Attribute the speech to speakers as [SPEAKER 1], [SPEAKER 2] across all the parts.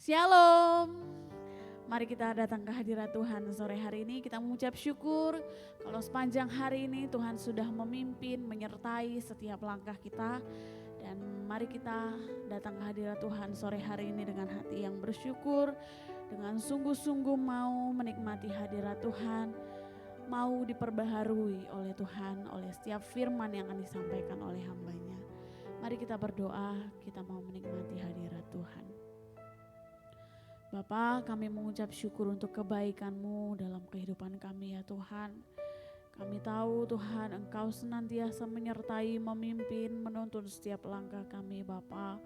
[SPEAKER 1] Shalom. Mari kita datang ke hadirat Tuhan sore hari ini. Kita mengucap syukur kalau sepanjang hari ini Tuhan sudah memimpin, menyertai setiap langkah kita. Dan mari kita datang ke hadirat Tuhan sore hari ini dengan hati yang bersyukur, dengan sungguh-sungguh mau menikmati hadirat Tuhan, mau diperbaharui oleh Tuhan, oleh setiap firman yang akan disampaikan oleh hamba-Nya. Mari kita berdoa, kita mau menikmati hadirat Tuhan. Bapa, kami mengucap syukur untuk kebaikan-Mu dalam kehidupan kami ya Tuhan. Kami tahu Tuhan Engkau senantiasa menyertai, memimpin, menuntun setiap langkah kami Bapa.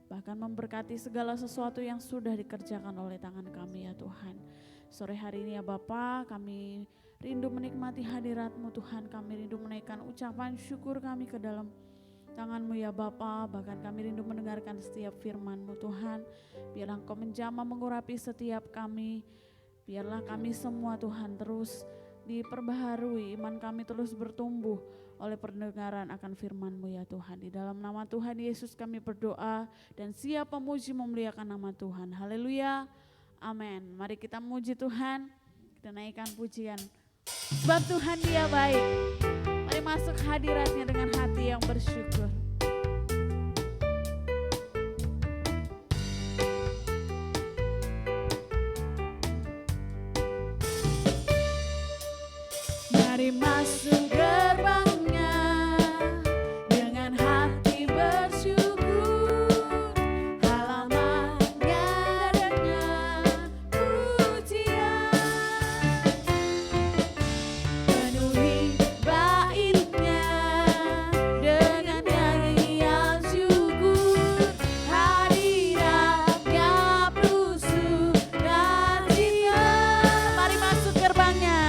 [SPEAKER 1] Bahkan memberkati segala sesuatu yang sudah dikerjakan oleh tangan kami ya Tuhan. Sore hari ini ya Bapa, kami rindu menikmati hadirat-Mu Tuhan. Kami rindu menaikkan ucapan syukur kami ke dalam tangan-Mu ya Bapa, bahkan kami rindu mendengarkan setiap firman-Mu Tuhan. Biarlah Engkau menjamah mengurapi setiap kami. Biarlah kami semua Tuhan terus diperbaharui, iman kami terus bertumbuh oleh pendengaran akan firman-Mu ya Tuhan. Di dalam nama Tuhan Yesus kami berdoa dan siap memuji memuliakan nama Tuhan. Haleluya, amin. Mari kita memuji Tuhan, kita naikkan pujian. Sebab Tuhan Dia baik. Mari masuk hadirat-Nya dengan hati yang bersyukur. Mari masuk gerbang-Nya dengan hati bersyukur, halaman-Nya dengan pujian, penuhi bait-Nya dengan nyanyian syukur, hadirat-Nya penuh sukacita. Mari masuk gerbang-Nya.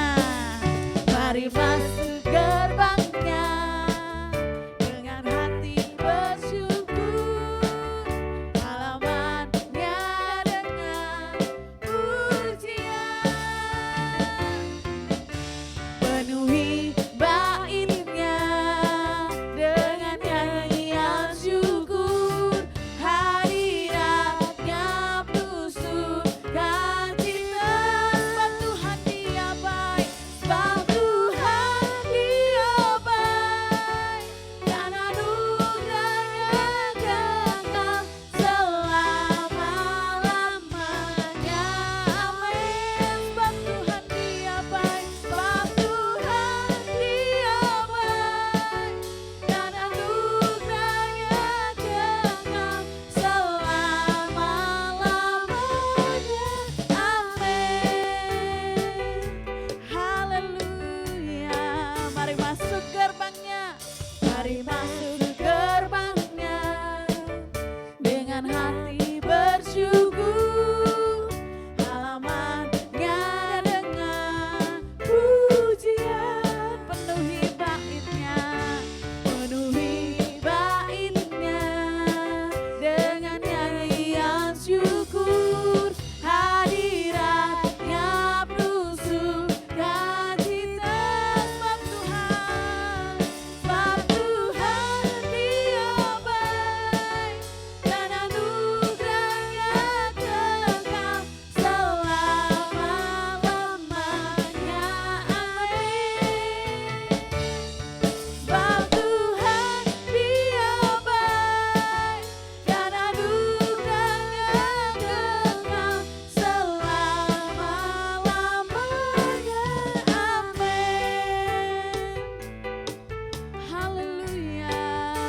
[SPEAKER 1] Mari masuk gerbang-Nya dengan hati bersyukur, halaman-Nya dengan pujian, penuhi bait-Nya dengan nyanyian syukur, hadirat-Nya penuh sukacita. Sebab Tuhan Dia baik, sebab dan anugerah-Nya kekal selama-lamanya. Amin. Sebab Tuhan Dia baik, sebab Tuhan Dia baik, dan anugerah-Nya kekal selama-lamanya. Amin. Haleluya. Mari masuk gerbang-Nya. Mari masuk gerbang-Nya dengan hati bersyukur, halaman-Nya dengan pujian, penuhi bait-Nya dengan nyanyian syukur, hadirat-Nya penuh sukacita. Sebab Tuhan Dia baik, dan anugerah-Nya kekal selama-lamanya. Amin. Sebab Tuhan Dia baik, dan anugerah-Nya kekal selama-lamanya. Amin. Haleluya.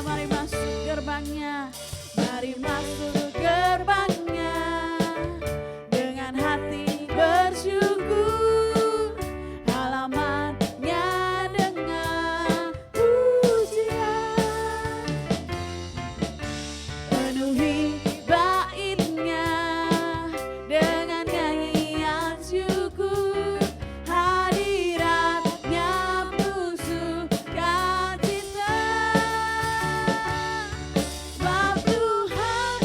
[SPEAKER 1] Mari masuk gerbang-Nya. Mari masuk gerbang-Nya dengan hati bersyukur, halaman-Nya dengan pujian, penuhi bait-Nya dengan nyanyian syukur, hadirat-Nya penuh sukacita. Sebab Tuhan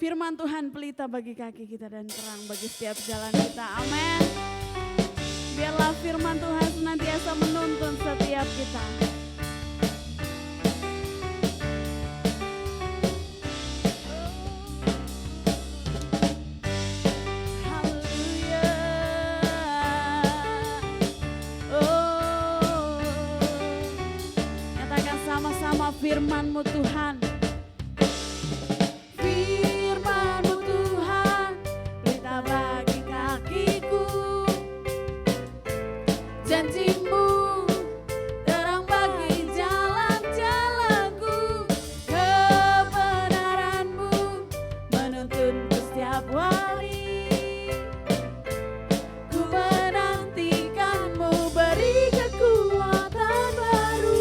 [SPEAKER 1] Firman Tuhan pelita bagi kaki kita dan terang bagi setiap jalan kita. Amin. Biarlah firman Tuhan senantiasa menuntun setiap kita. Firman-Mu Tuhan, firman-Mu Tuhan, pelita bagi kakiku, janji-Mu terang bagi jalan-jalanku, kebenaran-Mu menuntunku setiap hari, ku menantikan-Mu beri kekuatan baru.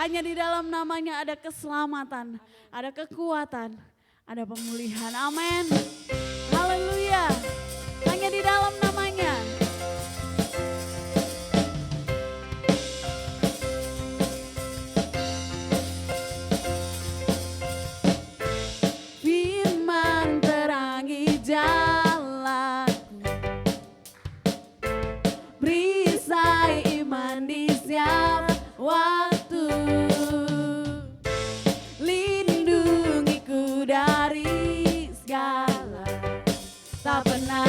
[SPEAKER 1] Hanya di dalam namanya ada keselamatan, ada kekuatan, ada pemulihan. Amin. Haleluya. Hanya di dalam namanya. Firman terangi jalanku, perisai iman di setiap waktu. Lindungiku dari segala, tak pernah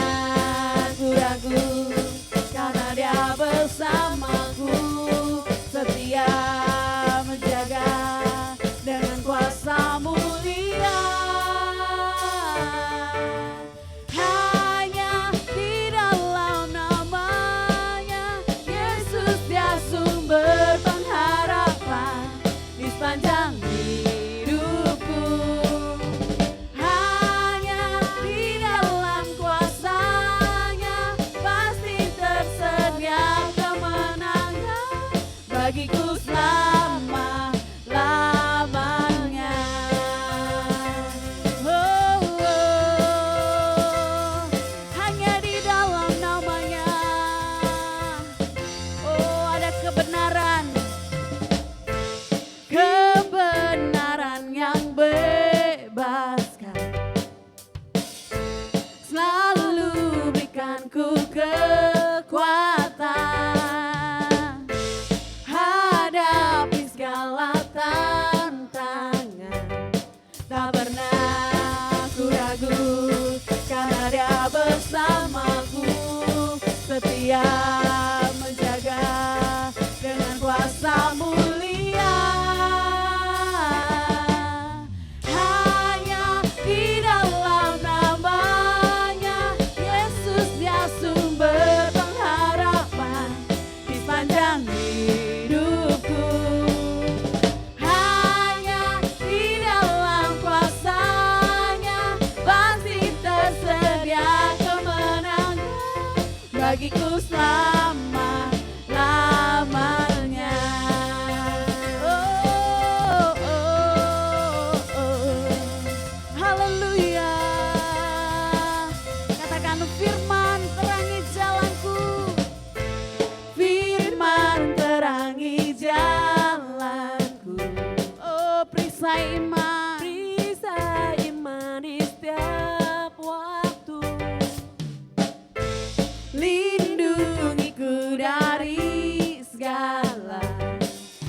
[SPEAKER 1] setia menjaga dengan kuasa mulia. Hanya di dalam namanya Yesus dia sumber pengharapan di sepanjang hidupku. Hanya di dalam kuasanya pasti tersedia kemenangan bagiku selama-lamanya. Oh, oh, oh, oh. Haleluya. Katakan firman terangi jalanku. Firman terangi jalanku. Oh, perisai iman. Perisai iman di setiap waktu. Lindungiku dari segala,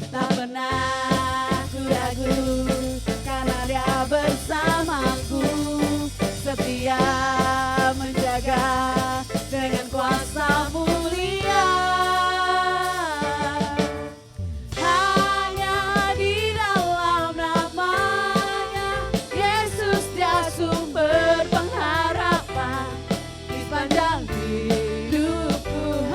[SPEAKER 1] tak pernah ku ragu karena dia bersamaku, setia menjaga dengan kuasa mulia. Hanya di dalam namanya Yesus dia sumber pengharapan di sepanjang hidupku.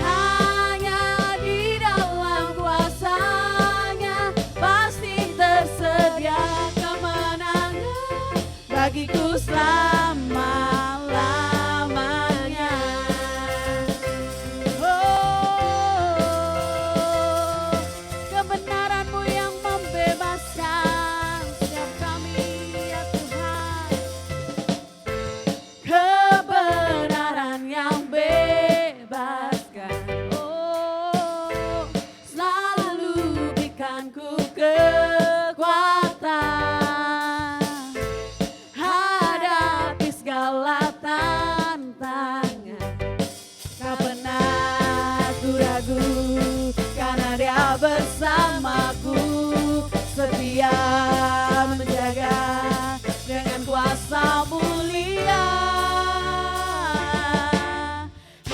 [SPEAKER 1] Hanya di dalam kuasanya pasti tersedia kemenangan bagiku selama-lamanya. Oh, kebenaran-Mu yang membebaskan setiap kami ya Tuhan. Kebenaran yang bebaskan, oh, selalu berikanku kekuatan hadapi segala tantangan. Tak pernah ku ragu karena dia bersamaku, setia menjaga dengan kuasa mulia.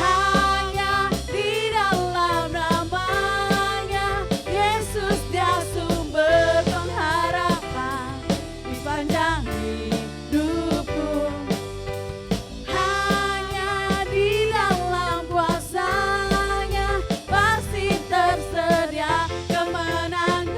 [SPEAKER 1] Hanya di dalam namanya Yesus dia sumber pengharapan di sepanjang hidupku. Hanya di dalam kuasanya pasti tersedia kemenangan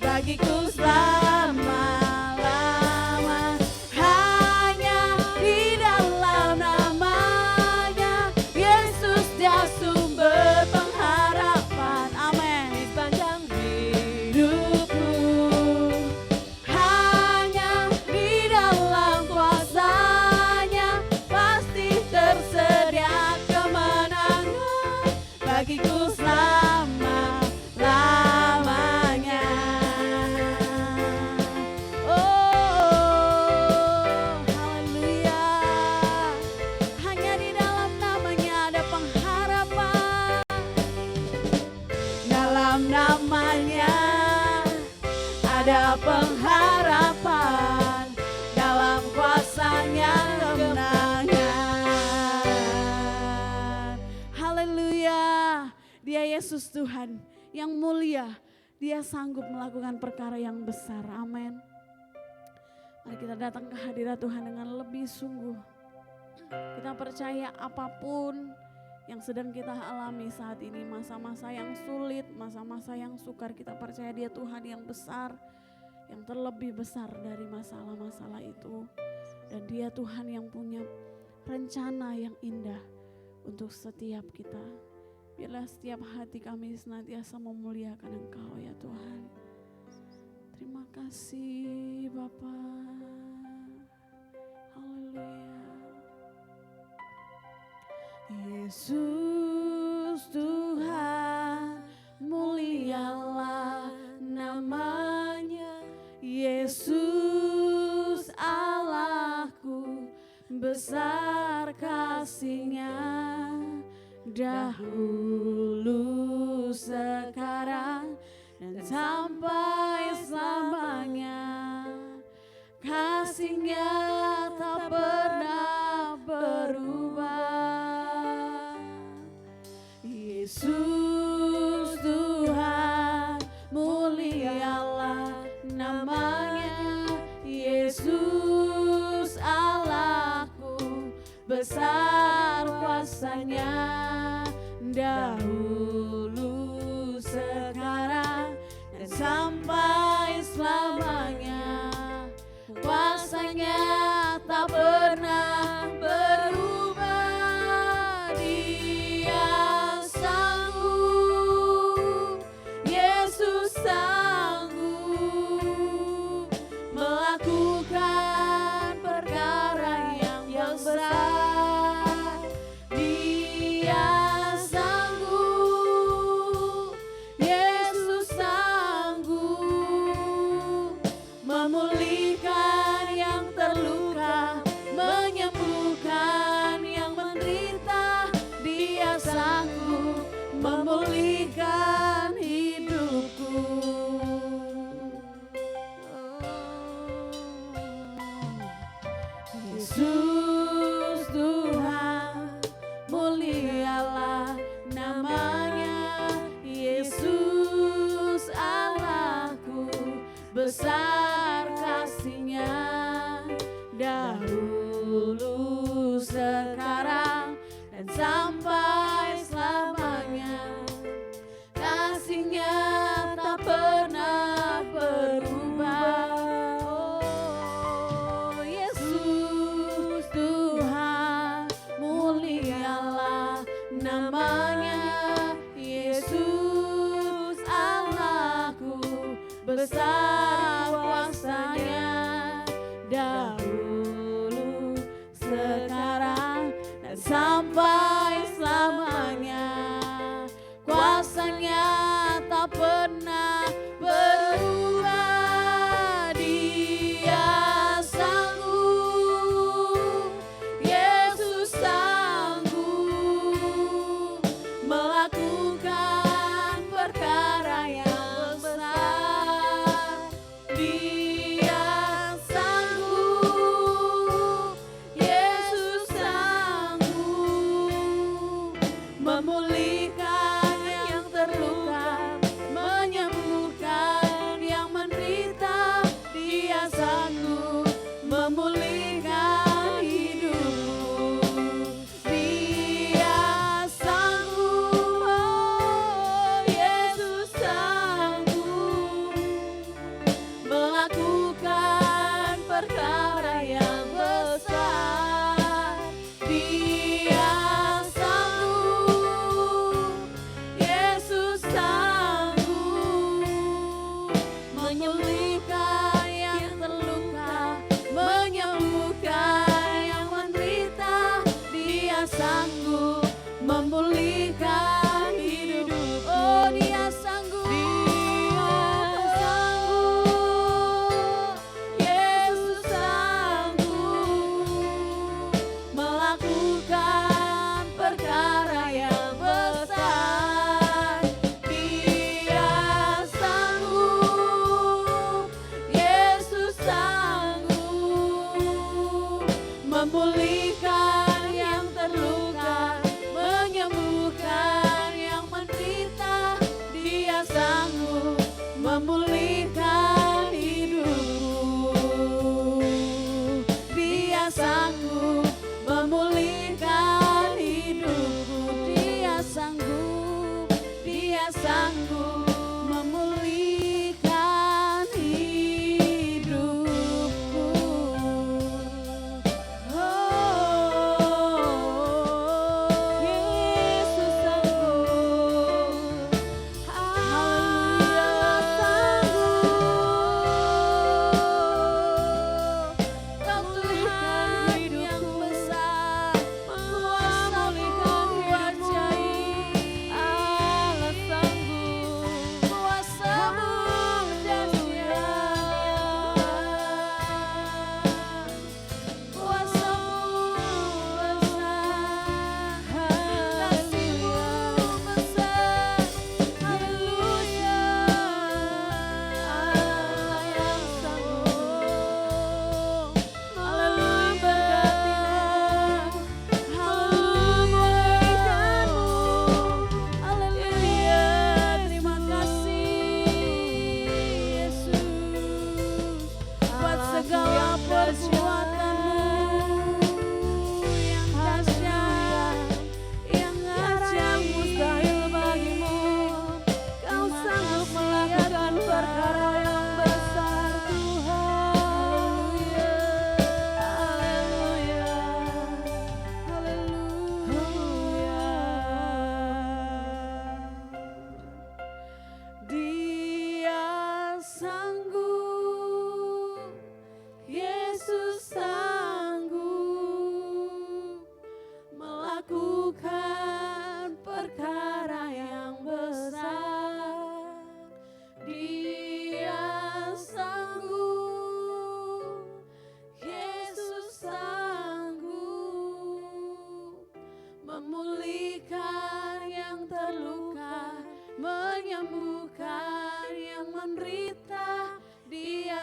[SPEAKER 1] bagiku selama-lama. Hanya di dalam namanya Yesus dia sumber pengharapan, amin, di sepanjang hidupku. Hanya di dalam kuasanya pasti tersedia kemenangan bagiku selama-lamanya. Oh, haleluya. Hanya di dalam namanya ada pengharapan. Dalam namanya ada pengharapan, dalam kuasanya kemenangan. Haleluya. Dia Yesus Tuhan yang mulia. Dia sanggup melakukan perkara yang besar. Amin. Mari kita datang ke hadirat Tuhan dengan lebih sungguh. Kita percaya apapun yang sedang kita alami saat ini, masa-masa yang sulit, masa-masa yang sukar, kita percaya dia Tuhan yang besar, yang terlebih besar dari masalah-masalah itu. Dan dia Tuhan yang punya rencana yang indah untuk setiap kita. Biarlah setiap hati kami senantiasa memuliakan Engkau ya Tuhan. Terima kasih Bapa. Haleluya. Yesus Tuhan, mulialah namanya. Yesus Allahku, besar kasih-Nya. Dahulu, sekarang, dan sampai selamanya. Kasih-Nya tak pernah berubah. dahulu, sekarang, dan sampai selamanya. Kuasanya tak pernah berubah, Dia sanggup, Yesus sanggup melakukan perkara yang besar. Dia sanggup, Yesus sanggup memulihkan yang terluka, menyembuhkan yang menderita. Dia sanggup memulihkan hidupku. Yesus Tuhan, mulialah namanya. Yesus Allahku, besar kasih-Nya, dahulu, sekarang, dan sampai selamanya. Kasih-Nya tak pernah berubah. Oh, Yesus Tuhan, mulialah namanya. Yesus Allahku, besar kuasa-Nya, dahulu, sekarang, dan sampai selamanya. Kuasa-Nya tak pernah berubah. Dia sanggup, Yesus sanggup melakukan perkara yang besar. Dia sanggup, Yesus sanggup memulihkan yang terluka, menyembuhkan yang menderita. Dia sanggup memulihkan hidupku. Dia sanggup, oh, Yesus sanggup melakukan perkara yang besar. Dia sanggup, Yesus sanggup menyembuhkan yang terluka, menyembuhkan yang menderita. Dia sanggup memulihkan hidup. Oh, Dia sanggup, Dia sanggup, Yesus sanggup melakukan perkara yang besar. Dia sanggup, Yesus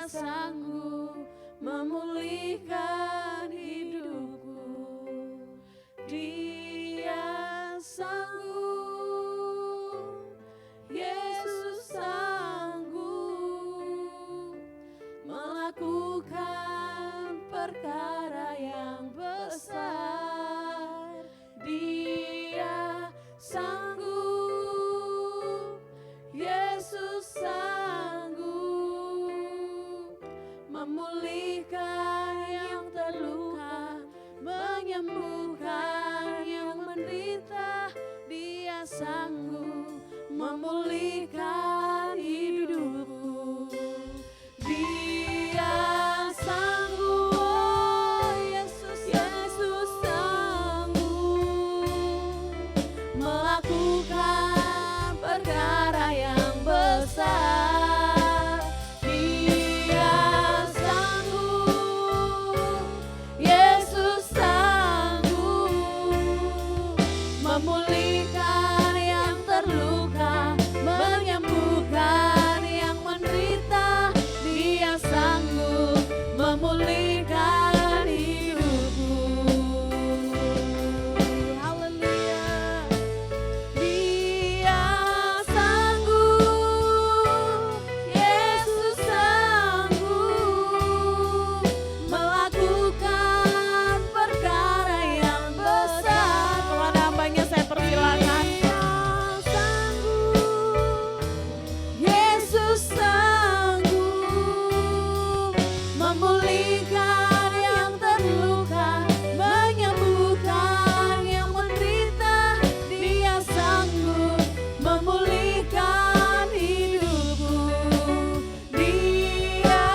[SPEAKER 1] sanggup memulihkan hidupku. Dia sanggup, Yesus sanggup melakukan perkara yang besar. Dia sanggup, Yesus sanggup memulihkan yang terluka, menyembuhkan yang menderita. Dia sanggup memulihkan hidupku. Dia sanggup, oh Yesus, Yesus sanggup melakukan perkara yang besar. Dia sanggup, Yesus sanggup memulihkan yang terluka, menyembuhkan yang menderita. Dia sanggup memulihkan hidupku. Haleluya. Dia sanggup, Yesus sanggup melakukan perkara yang besar. Kepada hambanya saya persilakan. Dia sanggup, Yesus sanggup memulihkan yang terluka, menyembuhkan yang menderita. Dia sanggup memulihkan hidupku. Dia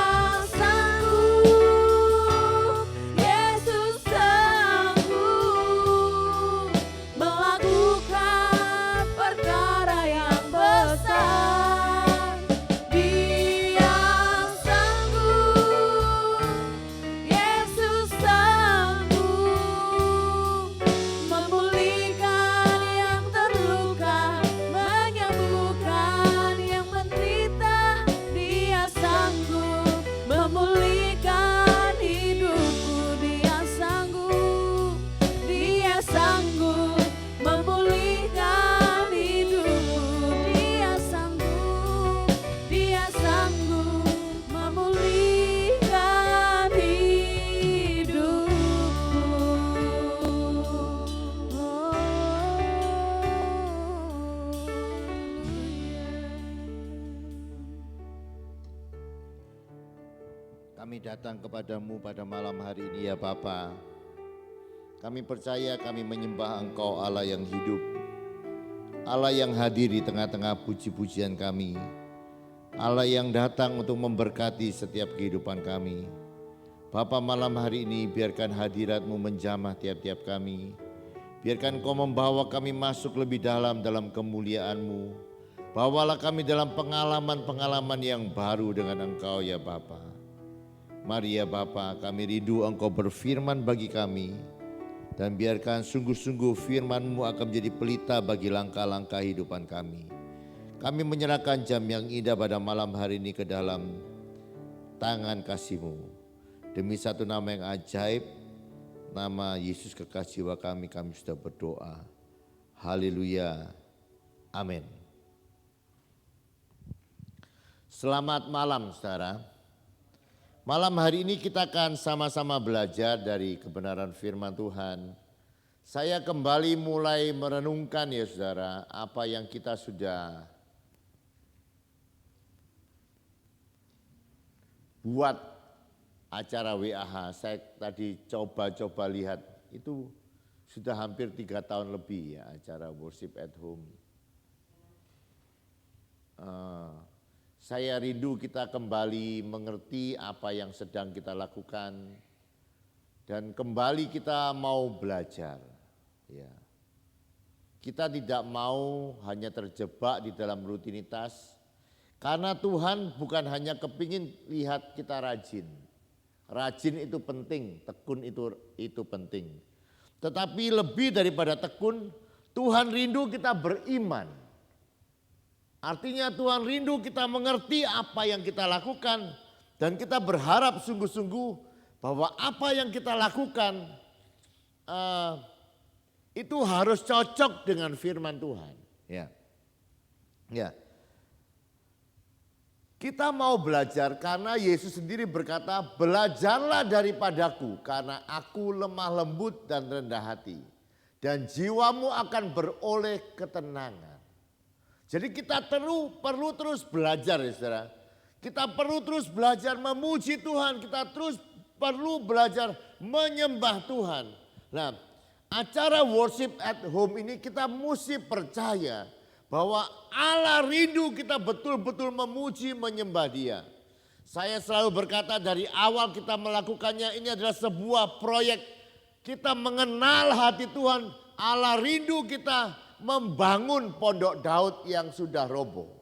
[SPEAKER 1] sanggup, Yesus sanggup melakukan perkara yang besar. Dia sanggup, Yesus sanggup memulihkan yang terluka, menyembuhkan yang menderita. Dia sanggup memulihkan hidupku. Dia sanggup, Dia sanggup memulihkan hidupku. Dia sanggup, Dia sanggup memulihkan hidupku.
[SPEAKER 2] Kami datang kepadamu pada malam hari ini ya Bapa. Kami percaya kami menyembah Engkau Allah yang hidup, Allah yang hadir di tengah-tengah puji-pujian kami, Allah yang datang untuk memberkati setiap kehidupan kami. Bapa, malam hari ini biarkan hadirat-Mu menjamah tiap-tiap kami. Biarkan Kau membawa kami masuk lebih dalam kemuliaan-Mu. Bawalah kami dalam pengalaman-pengalaman yang baru dengan Engkau ya Bapa. Mari ya Bapa, kami rindu Engkau berfirman bagi kami. Dan biarkan sungguh-sungguh firman-Mu akan menjadi pelita bagi langkah-langkah kehidupan kami. Kami menyerahkan jam yang indah pada malam hari ini ke dalam tangan kasih-Mu. Demi satu nama yang ajaib, nama Yesus kekasih jiwa kami sudah berdoa. Haleluya. Amin. Selamat malam saudara. Malam hari ini kita akan sama-sama belajar dari kebenaran firman Tuhan. Saya kembali mulai merenungkan ya saudara, apa yang kita sudah buat acara WAH. Saya tadi coba-coba lihat, itu sudah hampir 3 tahun lebih ya acara worship at home. Saya rindu kita kembali mengerti apa yang sedang kita lakukan dan kembali kita mau belajar. Ya. Kita tidak mau hanya terjebak di dalam rutinitas, karena Tuhan bukan hanya kepingin lihat kita rajin. Rajin itu penting, tekun itu penting. Tetapi lebih daripada tekun, Tuhan rindu kita beriman. Artinya Tuhan rindu kita mengerti apa yang kita lakukan, Dan kita berharap sungguh-sungguh bahwa apa yang kita lakukan itu harus cocok dengan firman Tuhan. Ya. Kita mau belajar karena Yesus sendiri berkata, belajarlah daripadaku karena aku lemah lembut dan rendah hati. Dan jiwamu akan beroleh ketenangan. Jadi kita perlu terus belajar ya saudara. Kita perlu terus belajar memuji Tuhan. Kita terus perlu belajar menyembah Tuhan. Nah, acara worship at home ini kita mesti percaya bahwa Allah rindu kita betul-betul memuji menyembah Dia. Saya selalu berkata dari awal kita melakukannya ini adalah sebuah proyek. Kita mengenal hati Tuhan. Allah rindu kita membangun pondok Daud yang sudah roboh.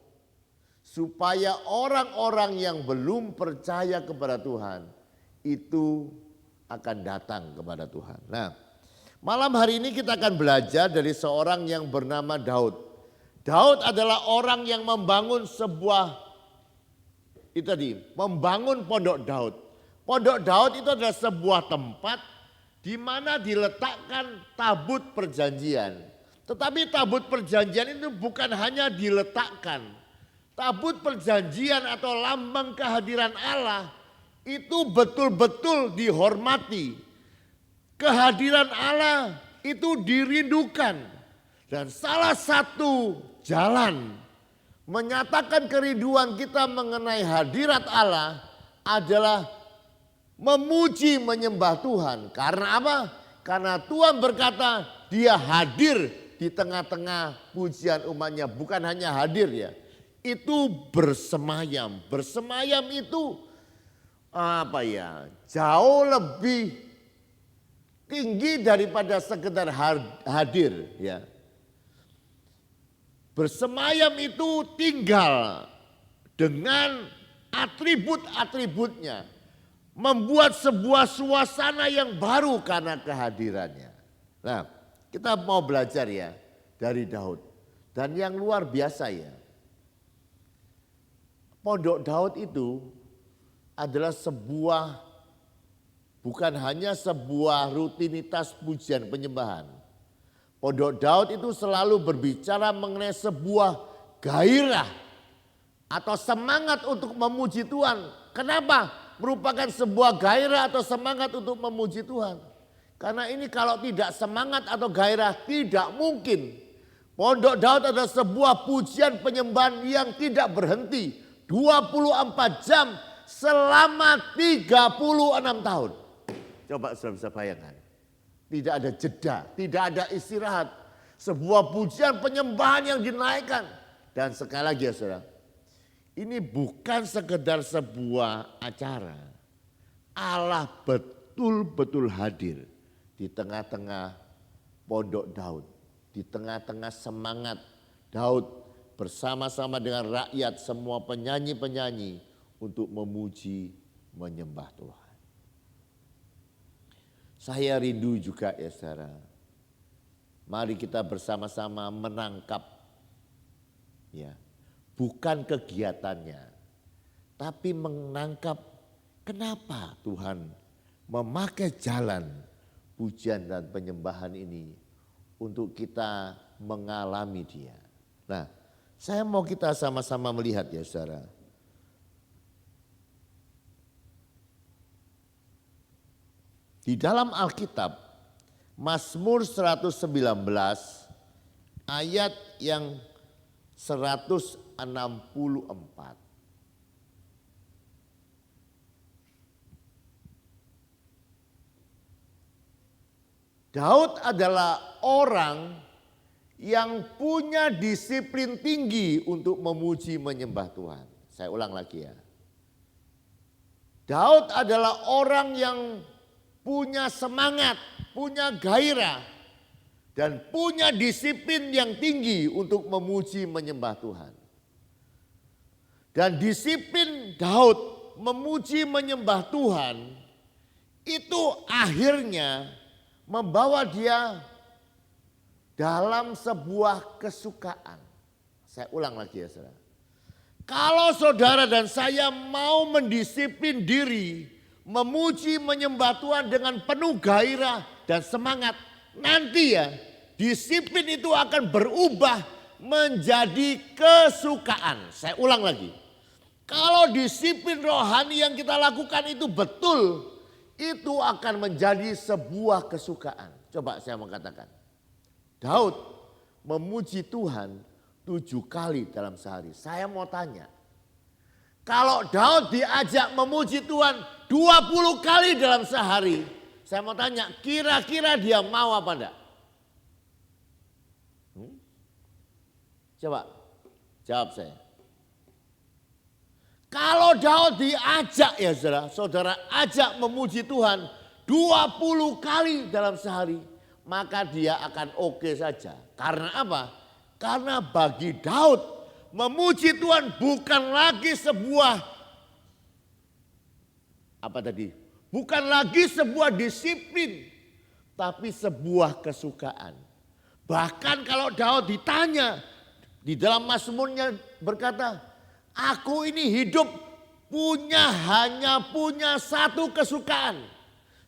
[SPEAKER 2] Supaya orang-orang yang belum percaya kepada Tuhan itu akan datang kepada Tuhan. Nah, malam hari ini kita akan belajar dari seorang yang bernama Daud. Daud adalah orang yang membangun membangun pondok Daud. Pondok Daud itu adalah sebuah tempat di mana diletakkan tabut perjanjian. Tetapi tabut perjanjian itu bukan hanya diletakkan. Tabut perjanjian atau lambang kehadiran Allah itu betul-betul dihormati. Kehadiran Allah itu dirindukan. Dan salah satu jalan menyatakan kerinduan kita mengenai hadirat Allah adalah memuji menyembah Tuhan. Karena apa? Karena Tuhan berkata Dia hadir di tengah-tengah pujian umatnya. Bukan hanya hadir ya. Itu bersemayam. Bersemayam itu jauh lebih tinggi daripada sekedar hadir ya. Bersemayam itu tinggal dengan atribut-atributnya. Membuat sebuah suasana yang baru karena kehadirannya. Nah, kita mau belajar ya dari Daud. Dan yang luar biasa ya. Pondok Daud itu adalah bukan hanya sebuah rutinitas pujian penyembahan. Pondok Daud itu selalu berbicara mengenai sebuah gairah atau semangat untuk memuji Tuhan. Kenapa? Merupakan sebuah gairah atau semangat untuk memuji Tuhan. Karena ini kalau tidak semangat atau gairah tidak mungkin. Pondok Daud adalah sebuah pujian penyembahan yang tidak berhenti. 24 jam selama 36 tahun. Coba saudara bisa bayangkan. Tidak ada jeda, tidak ada istirahat. Sebuah pujian penyembahan yang dinaikkan. Dan sekali lagi ya saudara. Ini bukan sekedar sebuah acara. Allah betul-betul hadir di tengah-tengah pondok Daud. Di tengah-tengah semangat Daud bersama-sama dengan rakyat semua penyanyi-penyanyi untuk memuji menyembah Tuhan. Saya rindu juga ya saudara. Mari kita bersama-sama menangkap ya. Bukan kegiatannya, tapi menangkap kenapa Tuhan memakai jalan pujian dan penyembahan ini untuk kita mengalami Dia. Nah, saya mau kita sama-sama melihat ya saudara. Di dalam Alkitab, Mazmur 119 ayat yang 164. Daud adalah orang yang punya disiplin tinggi untuk memuji menyembah Tuhan. Saya ulang lagi ya. Daud adalah orang yang punya semangat, punya gairah, dan punya disiplin yang tinggi untuk memuji menyembah Tuhan. Dan disiplin Daud memuji menyembah Tuhan itu akhirnya membawa dia dalam sebuah kesukaan. Saya ulang lagi ya saudara. Kalau saudara dan saya mau mendisiplin diri, memuji menyembah Tuhan dengan penuh gairah dan semangat, nanti ya disiplin itu akan berubah menjadi kesukaan. Saya ulang lagi. Kalau disiplin rohani yang kita lakukan itu betul, itu akan menjadi sebuah kesukaan. Coba saya mau katakan. Daud memuji Tuhan 7 kali dalam sehari. Saya mau tanya. Kalau Daud diajak memuji Tuhan 20 kali dalam sehari. Saya mau tanya, kira-kira dia mau apa enggak? Coba jawab saya. Kalau Daud diajak ya saudara ajak memuji Tuhan 20 kali dalam sehari, maka dia akan oke saja. Karena apa? Karena bagi Daud memuji Tuhan bukan lagi sebuah bukan lagi sebuah disiplin, tapi sebuah kesukaan. Bahkan kalau Daud ditanya di dalam Mazmurnya berkata, aku ini hidup hanya punya satu kesukaan.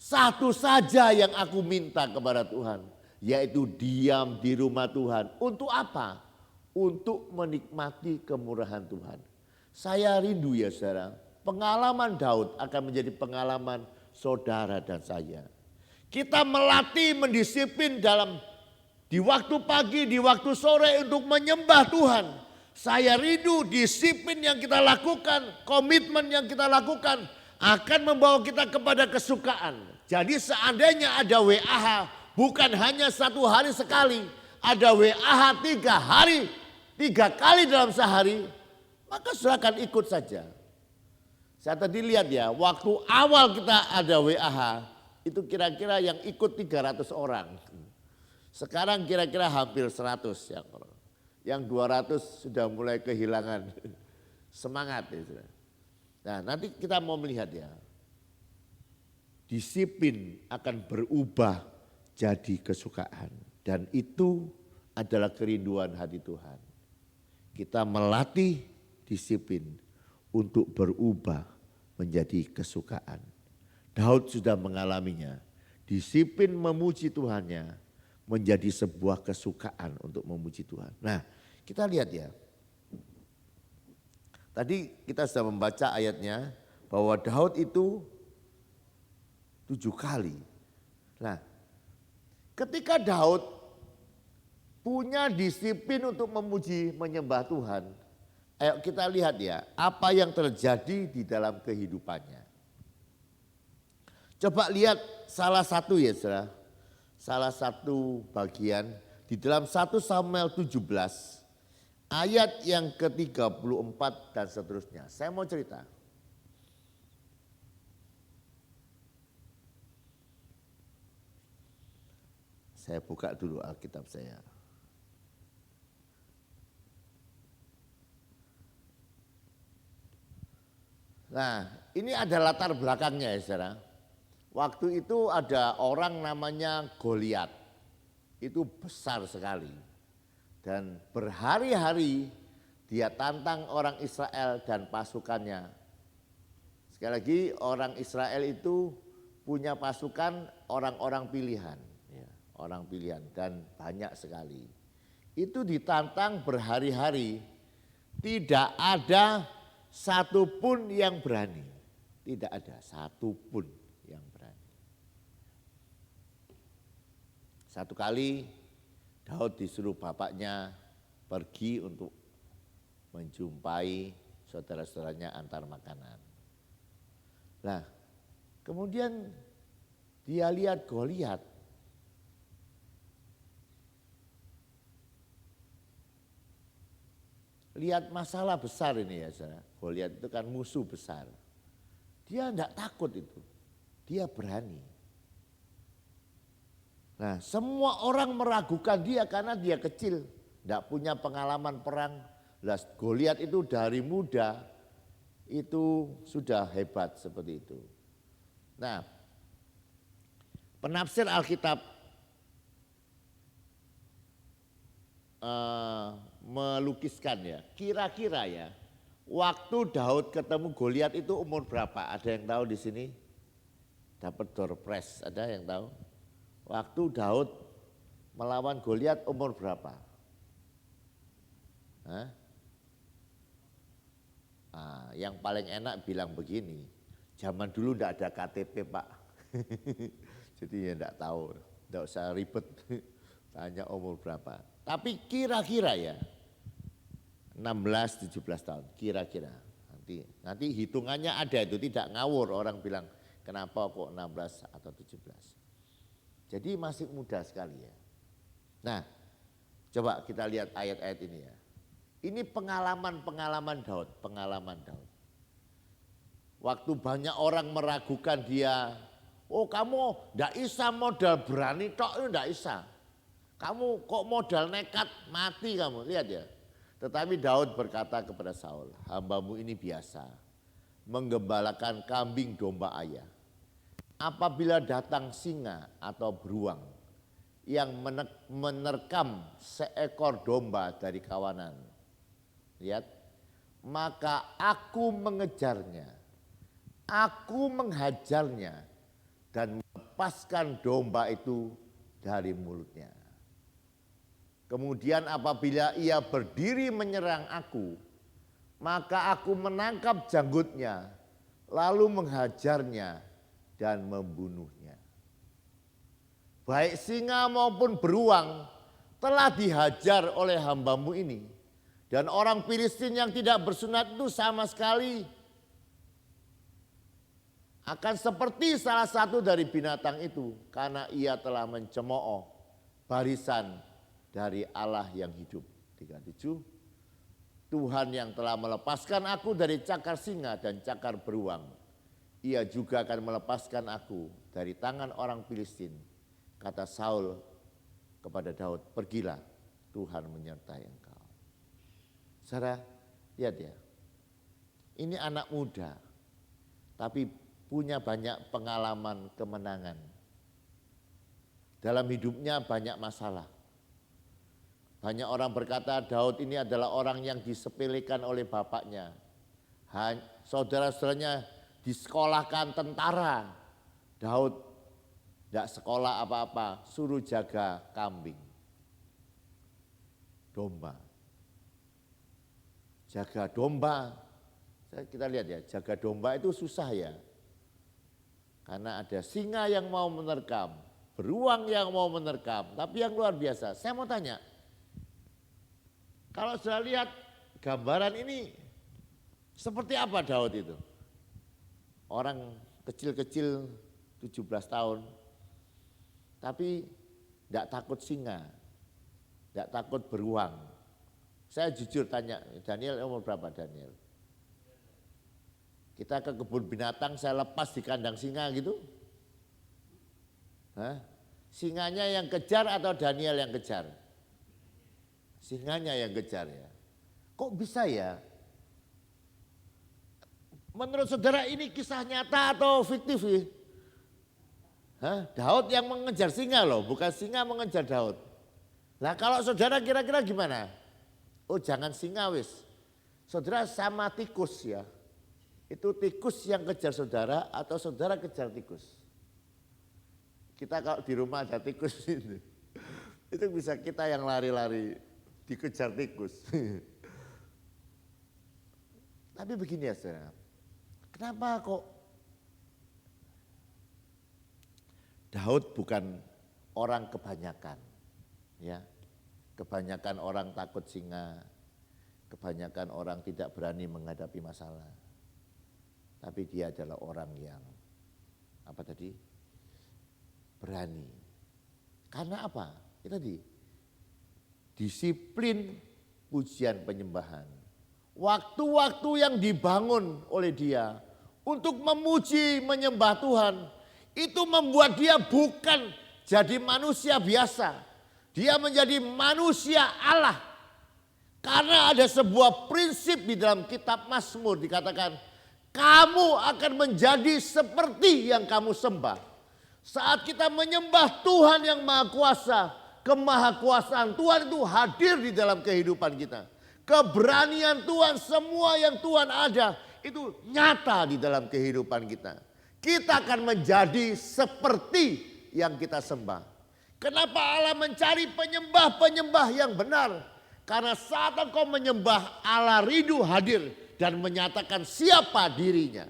[SPEAKER 2] Satu saja yang aku minta kepada Tuhan, yaitu diam di rumah Tuhan. Untuk apa? Untuk menikmati kemurahan Tuhan. Saya rindu ya saudara, pengalaman Daud akan menjadi pengalaman saudara dan saya. Kita melatih mendisiplin di waktu pagi, di waktu sore untuk menyembah Tuhan. Saya rindu disiplin yang kita lakukan, komitmen yang kita lakukan akan membawa kita kepada kesukaan. Jadi seandainya ada WAH bukan hanya 1 hari sekali, ada WAH 3 kali dalam sehari, maka silakan ikut saja. Saya tadi lihat ya, waktu awal kita ada WAH itu kira-kira yang ikut 300 orang. Sekarang kira-kira hampir 100 yang orang. Yang 200 sudah mulai kehilangan semangat. Ya. Nah nanti kita mau melihat ya. Disiplin akan berubah jadi kesukaan. Dan itu adalah kerinduan hati Tuhan. Kita melatih disiplin untuk berubah menjadi kesukaan. Daud sudah mengalaminya. Disiplin memuji Tuhannya menjadi sebuah kesukaan untuk memuji Tuhan. Nah kita lihat ya. Tadi kita sudah membaca ayatnya bahwa Daud itu 7 kali. Nah ketika Daud punya disiplin untuk memuji menyembah Tuhan. Ayo kita lihat ya apa yang terjadi di dalam kehidupannya. Coba lihat salah satu ya saudara. Salah satu bagian di dalam 1 Samuel 17 ayat yang ke-34 dan seterusnya. Saya mau cerita. Saya buka dulu Alkitab saya. Nah ini ada latar belakangnya ya saudara. Waktu itu ada orang namanya Goliat, itu besar sekali. Dan berhari-hari dia tantang orang Israel dan pasukannya. Sekali lagi orang Israel itu punya pasukan orang-orang pilihan. Ya, orang pilihan dan banyak sekali. Itu ditantang berhari-hari, tidak ada satupun yang berani. Tidak ada satupun. Satu kali Daud disuruh bapaknya pergi untuk menjumpai saudara-saudaranya antar makanan. Nah kemudian dia lihat Goliat. Lihat masalah besar ini ya saudara. Goliat itu kan musuh besar. Dia enggak takut itu, dia berani. Nah semua orang meragukan dia karena dia kecil. Tidak punya pengalaman perang. Goliat itu dari muda itu sudah hebat seperti itu. Nah penafsir Alkitab melukiskan ya. Kira-kira ya Waktu Daud ketemu Goliat itu umur berapa? Ada yang tahu di sini? Dapat door prize, ada yang tahu? Waktu Daud melawan Goliat umur berapa? Hah? Yang paling enak bilang begini, zaman dulu enggak ada KTP Pak, jadi ya enggak tahu, enggak usah ribet tanya umur berapa. Tapi kira-kira ya 16-17 tahun, kira-kira. Nanti hitungannya ada itu, tidak ngawur orang bilang kenapa kok 16 atau 17. Jadi masih muda sekali ya. Nah, coba kita lihat ayat-ayat ini ya. Ini pengalaman Daud. Waktu banyak orang meragukan dia, oh kamu ndak bisa modal berani tok, ndak bisa. Kamu kok modal nekat, mati kamu, lihat ya. Tetapi Daud berkata kepada Saul, hambamu ini biasa menggembalakan kambing domba ayah. Apabila datang singa atau beruang yang menerkam seekor domba dari kawanan, lihat, maka aku mengejarnya, aku menghajarnya dan melepaskan domba itu dari mulutnya. Kemudian apabila ia berdiri menyerang aku, maka aku menangkap janggutnya, lalu menghajarnya dan membunuhnya. Baik singa maupun beruang telah dihajar oleh hambamu ini. Dan orang Filistin yang tidak bersunat itu sama sekali akan seperti salah satu dari binatang itu. Karena ia telah mencemooh barisan dari Allah yang hidup. 37. Tuhan yang telah melepaskan aku dari cakar singa dan cakar beruang. Ia juga akan melepaskan aku dari tangan orang Filistin. Kata Saul kepada Daud, pergilah, Tuhan menyertai engkau. Saudara, lihat ya, ini anak muda, tapi punya banyak pengalaman kemenangan. Dalam hidupnya banyak masalah. Banyak orang berkata Daud ini adalah orang yang disepelekan oleh bapaknya. Saudara-saudaranya disekolahkan tentara. Daud tidak sekolah apa-apa, suruh jaga kambing, domba. Jaga domba, kita lihat ya, jaga domba itu susah ya. Karena ada singa yang mau menerkam, beruang yang mau menerkam, tapi yang luar biasa. Saya mau tanya, kalau sudah lihat gambaran ini, seperti apa Daud itu? Orang kecil-kecil 17 tahun, tapi tidak takut singa, tidak takut beruang. Saya jujur tanya, Daniel umur berapa Daniel? Kita ke kebun binatang, saya lepas di kandang singa gitu. Hah? Singanya yang kejar atau Daniel yang kejar? Singanya yang kejar ya. Kok bisa ya? Menurut saudara ini kisah nyata atau fiktif ya? Hah? Daud yang mengejar singa loh, bukan singa mengejar Daud. Nah kalau saudara kira-kira gimana? Oh jangan singa wis, saudara sama tikus ya. Itu tikus yang kejar saudara atau saudara kejar tikus? Kita kalau di rumah ada tikus itu bisa kita yang lari-lari dikejar tikus. Tapi begini ya saudara, kenapa kok Daud bukan orang kebanyakan ya? Kebanyakan orang takut singa, kebanyakan orang tidak berani menghadapi masalah. Tapi dia adalah orang yang apa tadi? Berani. Karena apa? Itu tadi disiplin pujian penyembahan. Waktu-waktu yang dibangun oleh dia untuk memuji menyembah Tuhan, itu membuat dia bukan jadi manusia biasa. Dia menjadi manusia Allah. Karena ada sebuah prinsip di dalam kitab Mazmur dikatakan, kamu akan menjadi seperti yang kamu sembah. Saat kita menyembah Tuhan yang Maha Kuasa, kemahakuasaan Tuhan itu hadir di dalam kehidupan kita. keberanian Tuhan, semua yang Tuhan ada itu nyata di dalam kehidupan kita. Kita akan menjadi seperti yang kita sembah. Kenapa Allah mencari penyembah-penyembah yang benar? Karena saat engkau menyembah, Allah rindu hadir dan menyatakan siapa dirinya.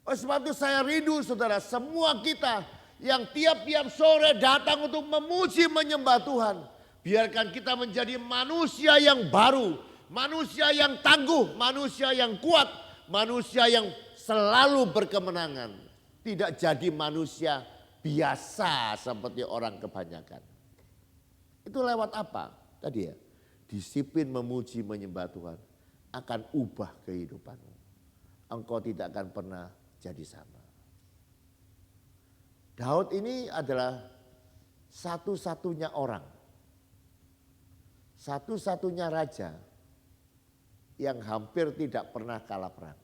[SPEAKER 2] Oleh sebab itu saya rindu saudara, semua kita yang tiap-tiap sore datang untuk memuji menyembah Tuhan. Biarkan kita menjadi manusia yang baru, manusia yang tangguh, manusia yang kuat, manusia yang selalu berkemenangan. Tidak jadi manusia biasa seperti orang kebanyakan. Itu lewat apa? Tadi ya, disiplin memuji menyembah Tuhan akan ubah kehidupanmu. Engkau tidak akan pernah jadi sama. Daud ini adalah satu-satunya orang, satu-satunya raja yang hampir tidak pernah kalah perang.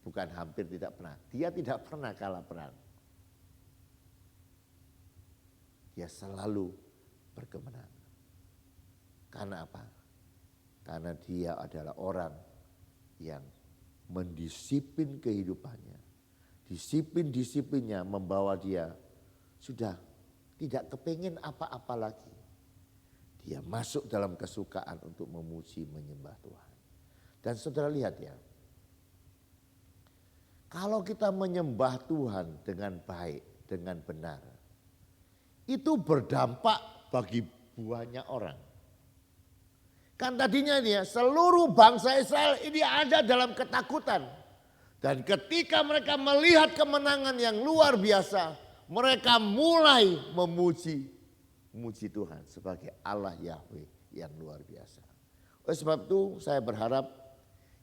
[SPEAKER 2] Bukan hampir tidak pernah, dia tidak pernah kalah perang. Dia selalu berkemenangan. Karena apa? Karena dia adalah orang yang mendisiplin kehidupannya. Disiplin-disiplinnya membawa dia sudah tidak kepingin apa-apa lagi. Dia masuk dalam kesukaan untuk memuji menyembah Tuhan. Dan saudara lihat ya, kalau kita menyembah Tuhan dengan baik, dengan benar, itu berdampak bagi banyak orang. Kan tadinya dia seluruh bangsa Israel ini ada dalam ketakutan. Dan ketika mereka melihat kemenangan yang luar biasa, mereka mulai memuji Tuhan sebagai Allah Yahweh yang luar biasa. Oleh sebab itu saya berharap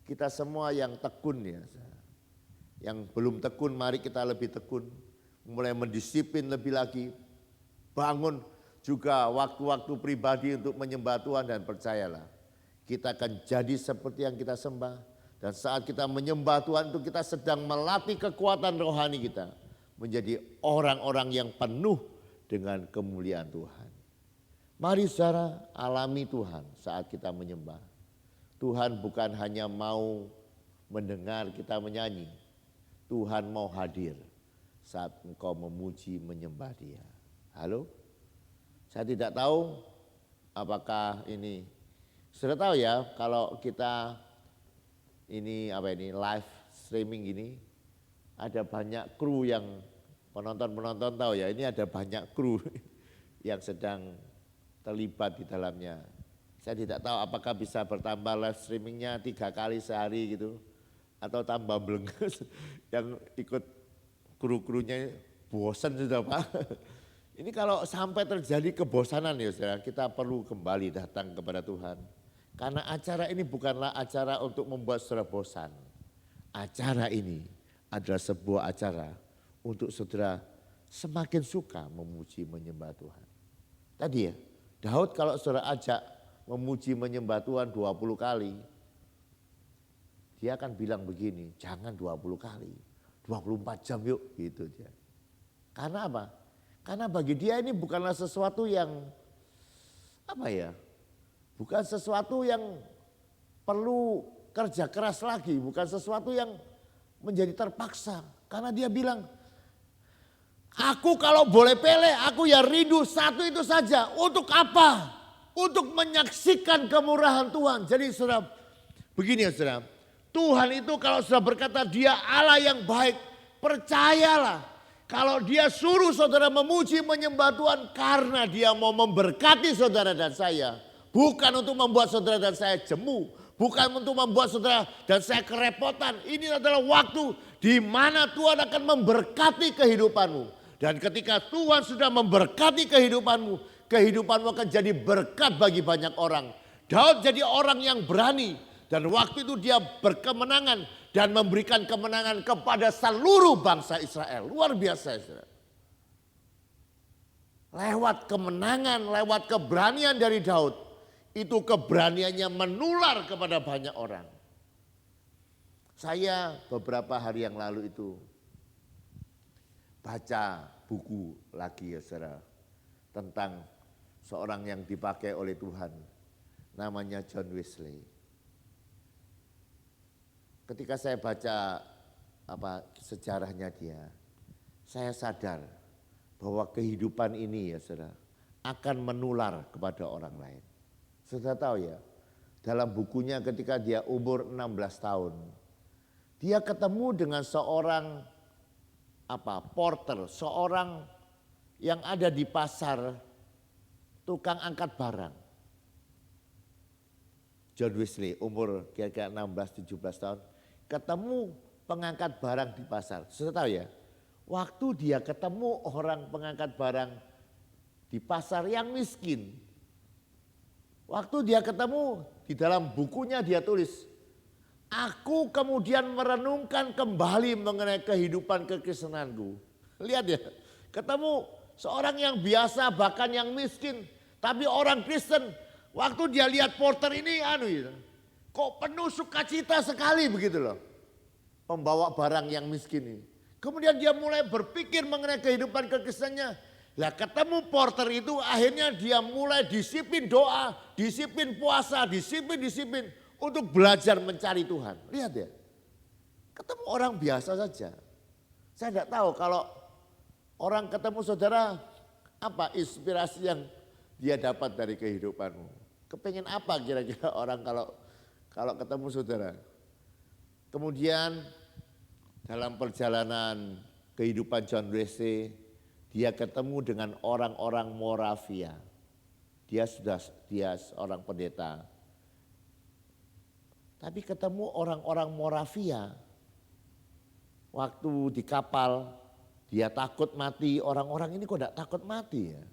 [SPEAKER 2] kita semua yang tekun ya, yang belum tekun mari kita lebih tekun, mulai mendisiplin lebih lagi, bangun juga waktu-waktu pribadi untuk menyembah Tuhan dan percayalah kita akan jadi seperti yang kita sembah. Dan saat kita menyembah Tuhan itu kita sedang melatih kekuatan rohani kita menjadi orang-orang yang penuh dengan kemuliaan Tuhan. Mari saudara alami Tuhan saat kita menyembah. Tuhan bukan hanya mau mendengar kita menyanyi. Tuhan mau hadir saat engkau memuji menyembah Dia. Halo? Saya tidak tahu apakah ini, sudah tahu ya kalau kita ini live streaming gini, ada banyak kru yang penonton tahu ya, ini ada banyak kru yang sedang terlibat di dalamnya. Saya tidak tahu apakah bisa bertambah live streamingnya 3 kali sehari gitu, atau tambah blenges yang ikut kru-krunya bosan sudah Pak. Ini kalau sampai terjadi kebosanan ya saudara, kita perlu kembali datang kepada Tuhan. Karena acara ini bukanlah acara untuk membuat saudara bosan. Acara ini adalah sebuah acara untuk saudara semakin suka memuji menyembah Tuhan. Tadi ya, Daud kalau saudara ajak memuji menyembah Tuhan 20 kali, dia akan bilang begini, jangan 20 kali, 24 jam yuk gitu dia. Karena apa? Karena bagi dia ini bukanlah sesuatu yang bukan sesuatu yang perlu kerja keras lagi, bukan sesuatu yang menjadi terpaksa. Karena dia bilang, aku kalau boleh pilih, aku ya rindu satu itu saja. Untuk apa? Untuk menyaksikan kemurahan Tuhan. Jadi saudara, begini ya saudara, Tuhan itu kalau sudah berkata dia Allah yang baik, percayalah. Kalau dia suruh saudara memuji menyembah Tuhan karena dia mau memberkati saudara dan saya. Bukan untuk membuat saudara dan saya jemu. Bukan untuk membuat saudara dan saya kerepotan. Ini adalah waktu di mana Tuhan akan memberkati kehidupanmu. Dan ketika Tuhan sudah memberkati kehidupanmu, kehidupanmu akan jadi berkat bagi banyak orang. Daud jadi orang yang berani. Dan waktu itu dia berkemenangan dan memberikan kemenangan kepada seluruh bangsa Israel. Luar biasa Israel. Lewat kemenangan, lewat keberanian dari Daud. Itu keberaniannya menular kepada banyak orang. Saya beberapa hari yang lalu itu baca buku lagi ya saudara. Tentang seorang yang dipakai oleh Tuhan. namanya John Wesley. Ketika saya baca sejarahnya dia, saya sadar bahwa kehidupan ini ya saudara akan menular kepada orang lain. Saudara tahu ya, dalam bukunya ketika dia umur 16 tahun, dia ketemu dengan seorang porter, seorang yang ada di pasar tukang angkat barang. John Wesley umur kira-kira 16-17 tahun ketemu pengangkat barang di pasar. Sudah tahu ya, waktu dia ketemu orang pengangkat barang di pasar yang miskin. Waktu dia ketemu, di dalam bukunya dia tulis, aku kemudian merenungkan kembali mengenai kehidupan kekristenanku. Lihat ya, ketemu seorang yang biasa bahkan yang miskin, tapi orang Kristen. Waktu dia lihat porter ini kok penuh sukacita sekali begitu loh. Pembawa barang yang miskin ini. Kemudian dia mulai berpikir mengenai kehidupan kekristenannya. Lah ketemu porter itu akhirnya dia mulai disiplin doa, disiplin puasa, disiplin untuk belajar mencari Tuhan. Lihat ya, ketemu orang biasa saja. Saya tidak tahu kalau orang ketemu saudara, apa inspirasi yang dia dapat dari kehidupanmu. Kepengen apa kira-kira orang kalau ketemu saudara. Kemudian dalam perjalanan kehidupan John Wesley, dia ketemu dengan orang-orang Moravia. Dia seorang pendeta. Tapi ketemu orang-orang Moravia. Waktu di kapal, dia takut mati. Orang-orang ini kok tidak takut mati ya.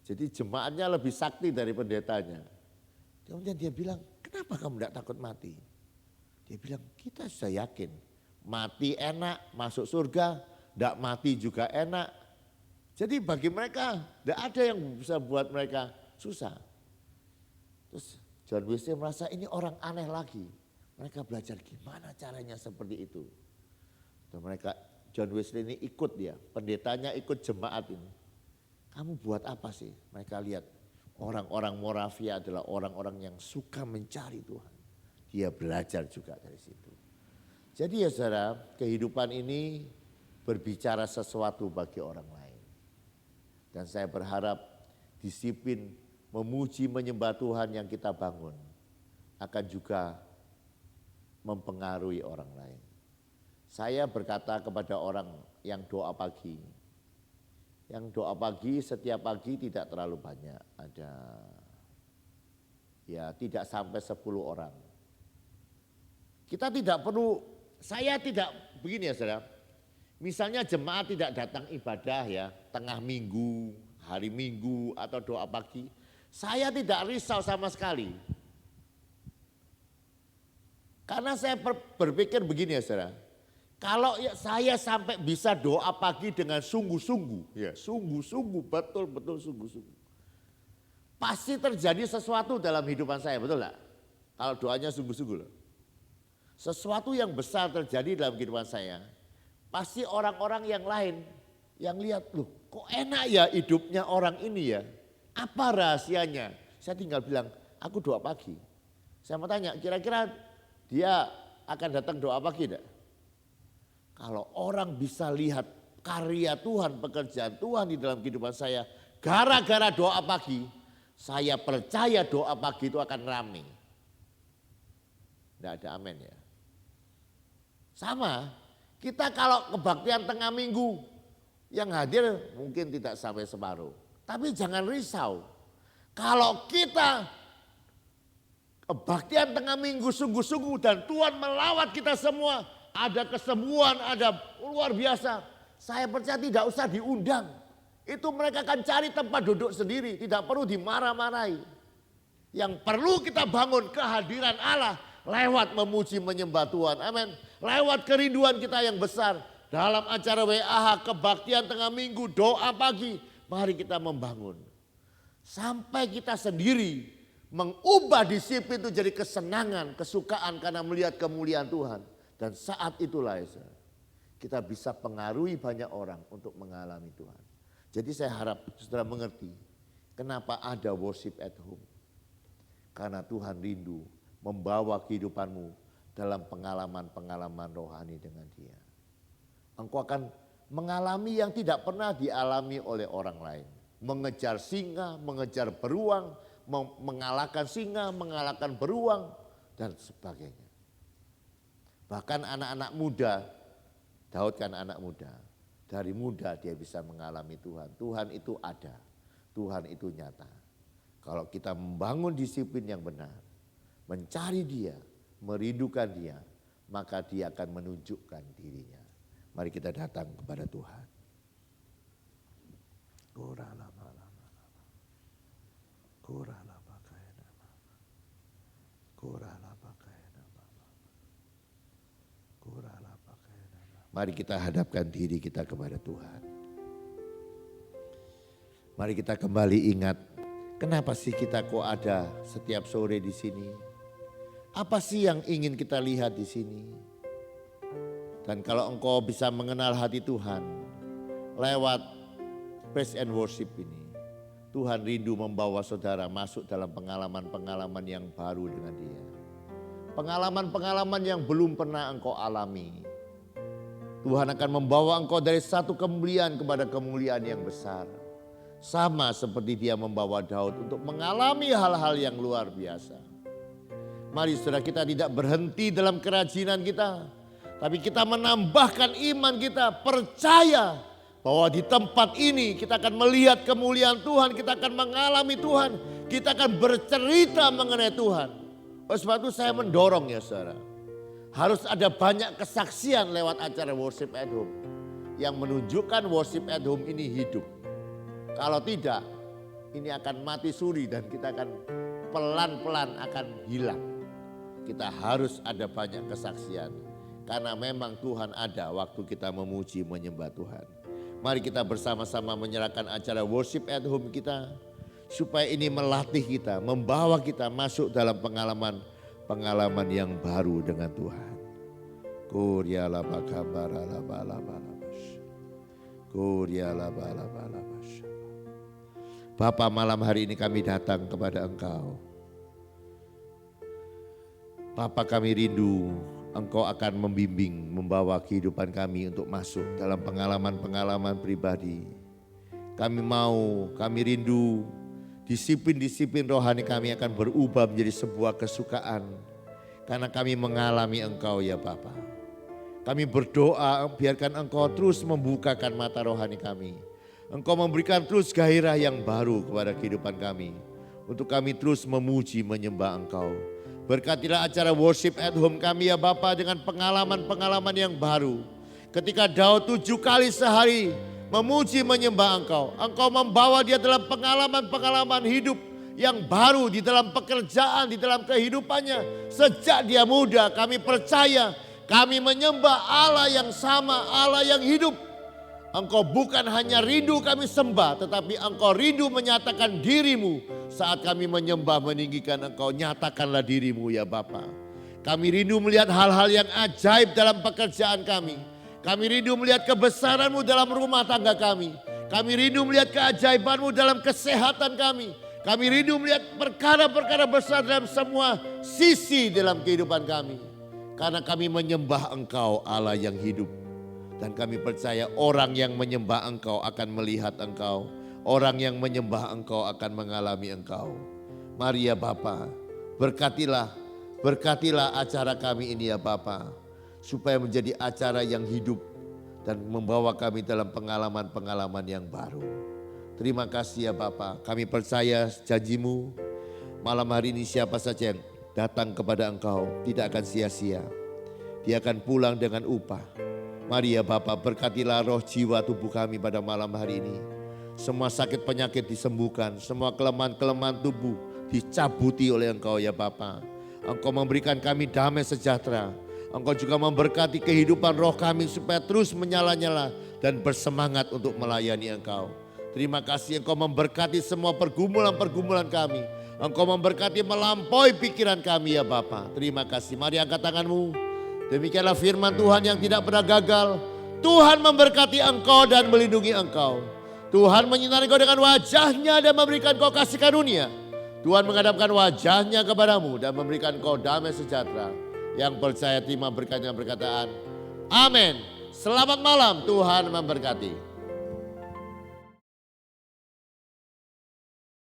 [SPEAKER 2] Jadi jemaatnya lebih sakti dari pendetanya. Kemudian dia bilang, kenapa kamu tidak takut mati? Dia bilang, kita sudah yakin. Mati enak, masuk surga. Tidak mati juga enak. Jadi bagi mereka tidak ada yang bisa buat mereka susah. Terus John Wesley merasa ini orang aneh lagi. Mereka belajar gimana caranya seperti itu. Dan John Wesley ini ikut dia, pendetanya ikut jemaat ini. Kamu buat apa sih? Mereka lihat orang-orang Moravia adalah orang-orang yang suka mencari Tuhan. Dia belajar juga dari situ. Jadi ya saudara, kehidupan ini berbicara sesuatu bagi orang lain. Dan saya berharap disiplin memuji menyembah Tuhan yang kita bangun akan juga mempengaruhi orang lain. Saya berkata kepada orang yang doa pagi, setiap pagi tidak terlalu banyak, ada ya tidak sampai 10 orang. Kita tidak perlu, saya tidak begini ya saudara, misalnya jemaat tidak datang ibadah ya, tengah minggu, hari minggu atau doa pagi, saya tidak risau sama sekali. Karena saya berpikir begini ya saudara, kalau saya sampai bisa doa pagi dengan sungguh-sungguh, ya sungguh-sungguh, betul-betul sungguh-sungguh. Pasti terjadi sesuatu dalam kehidupan saya, betul enggak? Kalau doanya sungguh-sungguh loh. Sesuatu yang besar terjadi dalam kehidupan saya. Pasti orang-orang yang lain yang lihat, loh kok enak ya hidupnya orang ini ya. Apa rahasianya? Saya tinggal bilang, aku doa pagi. Saya mau tanya, kira-kira dia akan datang doa pagi enggak? Kalau orang bisa lihat karya Tuhan, pekerjaan Tuhan di dalam kehidupan saya, gara-gara doa pagi, saya percaya doa pagi itu akan ramai. Tidak ada amin ya. Sama, kita kalau kebaktian tengah minggu, yang hadir mungkin tidak sampai separuh. Tapi jangan risau, kalau kita kebaktian tengah minggu sungguh-sungguh dan Tuhan melawat kita semua, ada kesembuhan, ada luar biasa. Saya percaya tidak usah diundang. Itu mereka akan cari tempat duduk sendiri, tidak perlu dimarah-marahi. Yang perlu kita bangun kehadiran Allah lewat memuji menyembah Tuhan. Amin. Lewat kerinduan kita yang besar. Dalam acara WAH, kebaktian tengah minggu, doa pagi. Mari kita membangun. Sampai kita sendiri mengubah disiplin itu jadi kesenangan, kesukaan karena melihat kemuliaan Tuhan. Dan saat itulah kita bisa pengaruhi banyak orang untuk mengalami Tuhan. Jadi saya harap saudara mengerti kenapa ada worship at home. Karena Tuhan rindu membawa kehidupanmu dalam pengalaman-pengalaman rohani dengan Dia. Engkau akan mengalami yang tidak pernah dialami oleh orang lain. Mengejar singa, mengejar beruang, mengalahkan singa, mengalahkan beruang, dan sebagainya. Bahkan anak-anak muda, Daud kan anak muda. Dari muda dia bisa mengalami Tuhan. Tuhan itu ada, Tuhan itu nyata. Kalau kita membangun disiplin yang benar, mencari Dia, merindukan Dia, maka Dia akan menunjukkan dirinya. Mari kita datang kepada Tuhan. Mari kita hadapkan diri kita kepada Tuhan. Mari kita kembali ingat, kenapa sih kita kok ada setiap sore di sini? Apa sih yang ingin kita lihat di sini? Dan kalau engkau bisa mengenal hati Tuhan lewat praise and worship ini, Tuhan rindu membawa saudara masuk dalam pengalaman-pengalaman yang baru dengan Dia. Pengalaman-pengalaman yang belum pernah engkau alami. Tuhan akan membawa engkau dari satu kemuliaan kepada kemuliaan yang besar. Sama seperti Dia membawa Daud untuk mengalami hal-hal yang luar biasa. Mari saudara, kita tidak berhenti dalam kerajinan kita, tapi kita menambahkan iman kita, percaya bahwa di tempat ini kita akan melihat kemuliaan Tuhan, kita akan mengalami Tuhan, kita akan bercerita mengenai Tuhan. Oleh sebab itu saya mendorong ya saudara, harus ada banyak kesaksian lewat acara Worship at Home yang menunjukkan Worship at Home ini hidup. Kalau tidak, ini akan mati suri dan kita akan pelan-pelan akan hilang. Kita harus ada banyak kesaksian. Karena memang Tuhan ada waktu kita memuji menyembah Tuhan. Mari kita bersama-sama menyerahkan acara Worship at Home kita. Supaya ini melatih kita, membawa kita masuk dalam pengalaman yang baru dengan Tuhan. Bapa, malam hari ini kami datang kepada Engkau. Bapa, kami rindu Engkau akan membimbing, membawa kehidupan kami untuk masuk dalam pengalaman-pengalaman pribadi. Kami rindu disiplin-disiplin rohani kami akan berubah menjadi sebuah kesukaan. Karena kami mengalami Engkau ya Bapa. Kami berdoa biarkan Engkau terus membukakan mata rohani kami. Engkau memberikan terus gairah yang baru kepada kehidupan kami. Untuk kami terus memuji menyembah Engkau. Berkatilah acara Worship at Home kami ya Bapa dengan pengalaman-pengalaman yang baru. Ketika Daud 7 kali sehari memuji menyembah Engkau. Engkau membawa dia dalam pengalaman-pengalaman hidup yang baru di dalam pekerjaan, di dalam kehidupannya. Sejak dia muda kami percaya kami menyembah Allah yang sama, Allah yang hidup. Engkau bukan hanya rindu kami sembah, tetapi Engkau rindu menyatakan dirimu saat kami menyembah meninggikan Engkau. Nyatakanlah dirimu ya Bapa. Kami rindu melihat hal-hal yang ajaib dalam pekerjaan kami. Kami rindu melihat kebesaran-Mu dalam rumah tangga kami. Kami rindu melihat keajaiban-Mu dalam kesehatan kami. Kami rindu melihat perkara-perkara besar dalam semua sisi dalam kehidupan kami. Karena kami menyembah Engkau Allah yang hidup. Dan kami percaya orang yang menyembah Engkau akan melihat Engkau. Orang yang menyembah Engkau akan mengalami Engkau. Mari ya Bapa, berkatilah acara kami ini ya Bapa. Supaya menjadi acara yang hidup dan membawa kami dalam pengalaman-pengalaman yang baru. Terima kasih ya Bapa, kami percaya janji-Mu. Malam hari ini siapa saja yang datang kepada Engkau tidak akan sia-sia. Dia akan pulang dengan upah. Mari ya Bapa, berkatilah roh jiwa tubuh kami pada malam hari ini. Semua sakit penyakit disembuhkan, semua kelemahan-kelemahan tubuh dicabuti oleh Engkau ya Bapa. Engkau memberikan kami damai sejahtera. Engkau juga memberkati kehidupan roh kami supaya terus menyala-nyala dan bersemangat untuk melayani Engkau. Terima kasih Engkau memberkati semua pergumulan-pergumulan kami. Engkau memberkati melampaui pikiran kami ya Bapa. Terima kasih, mari angkat tanganmu. Demikianlah firman Tuhan yang tidak pernah gagal. Tuhan memberkati engkau dan melindungi engkau. Tuhan menyinari engkau dengan wajah-Nya dan memberikan engkau kasih karunia. Tuhan menghadapkan wajahnya kepadamu dan memberikan kau damai sejahtera. Yang percaya terima berkatnya berkataan, amin. Selamat malam, Tuhan memberkati.